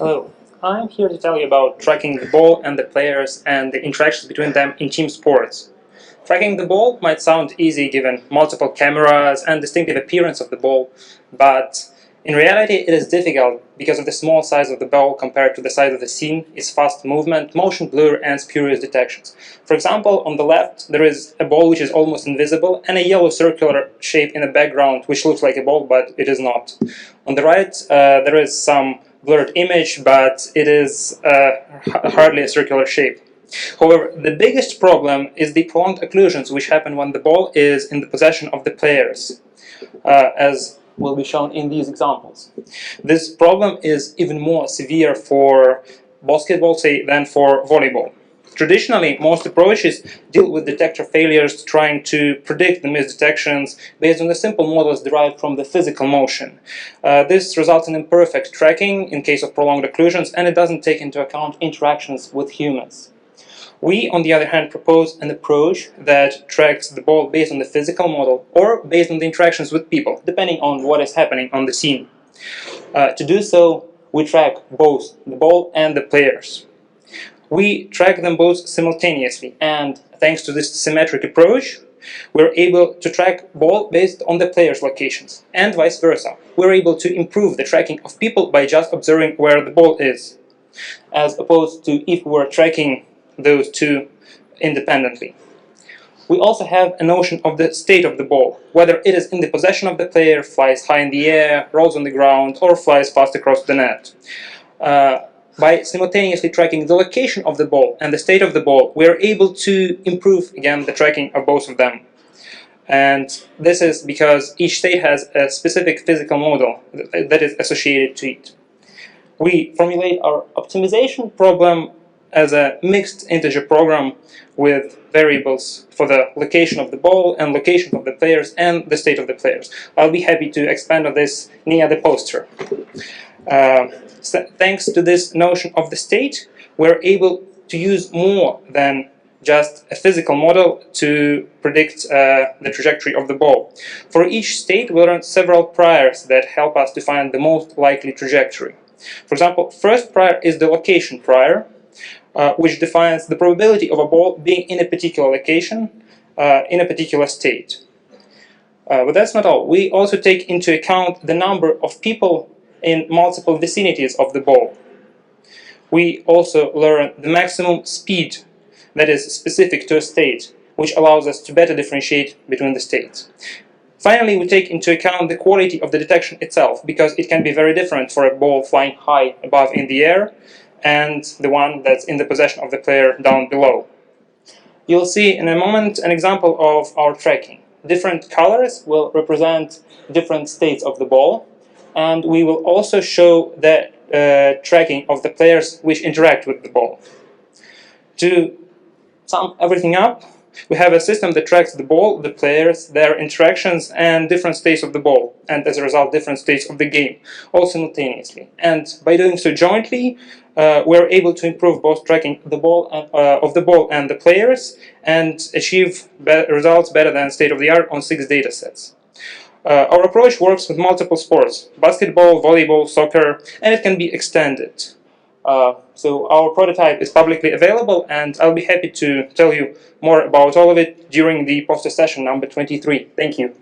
Hello, I'm here to tell you about tracking the ball and the players and the interactions between them in team sports. Tracking the ball might sound easy given multiple cameras and distinctive appearance of the ball, but in reality it is difficult because of the small size of the ball compared to the size of the scene, its fast movement, motion blur and spurious detections. For example, on the left there is a ball which is almost invisible and a yellow circular shape in the background which looks like a ball but it is not. On the right there is some blurred image, but it is hardly a circular shape. However, the biggest problem is the prolonged occlusions which happen when the ball is in the possession of the players, as will be shown in these examples. This problem is even more severe for basketball, say, than for volleyball. Traditionally, most approaches deal with detector failures, trying to predict the misdetections based on the simple models derived from the physical motion. This results in imperfect tracking in case of prolonged occlusions, and it doesn't take into account interactions with humans. We, on the other hand, propose an approach that tracks the ball based on the physical model or based on the interactions with people, depending on what is happening on the scene. To do so, we track both the ball and the players. We track them both simultaneously, and thanks to this symmetric approach, we're able to track ball based on the players' locations, and vice versa. We're able to improve the tracking of people by just observing where the ball is, as opposed to if we were tracking those two independently. We also have a notion of the state of the ball, whether it is in the possession of the player, flies high in the air, rolls on the ground, or flies fast across the net. By simultaneously tracking the location of the ball and the state of the ball, we are able to improve, again, the tracking of both of them. And this is because each state has a specific physical model that is associated to it. We formulate our optimization problem as a mixed integer program with variables for the location of the ball and location of the players and the state of the players. I'll be happy to expand on this near the poster. Thanks to this notion of the state, we're able to use more than just a physical model to predict the trajectory of the ball. For each state, we learn several priors that help us to find the most likely trajectory. For example, first prior is the location prior, which defines the probability of a ball being in a particular location, in a particular state. But that's not all. We also take into account the number of people in multiple vicinities of the ball. We also learn the maximum speed that is specific to a state, which allows us to better differentiate between the states. Finally, we take into account the quality of the detection itself, because it can be very different for a ball flying high above in the air and the one that's in the possession of the player down below. You'll see in a moment an example of our tracking. Different colors will represent different states of the ball, and we will also show the tracking of the players which interact with the ball. To sum everything up, we have a system that tracks the ball, the players, their interactions, and different states of the ball, and as a result, different states of the game, all simultaneously. And by doing so jointly, we're able to improve both tracking the ball of the ball and the players, and achieve results better than state-of-the-art on 6 datasets. Our approach works with multiple sports: basketball, volleyball, soccer, and it can be extended. So our prototype is publicly available, and I'll be happy to tell you more about all of it during the poster session number 23. Thank you.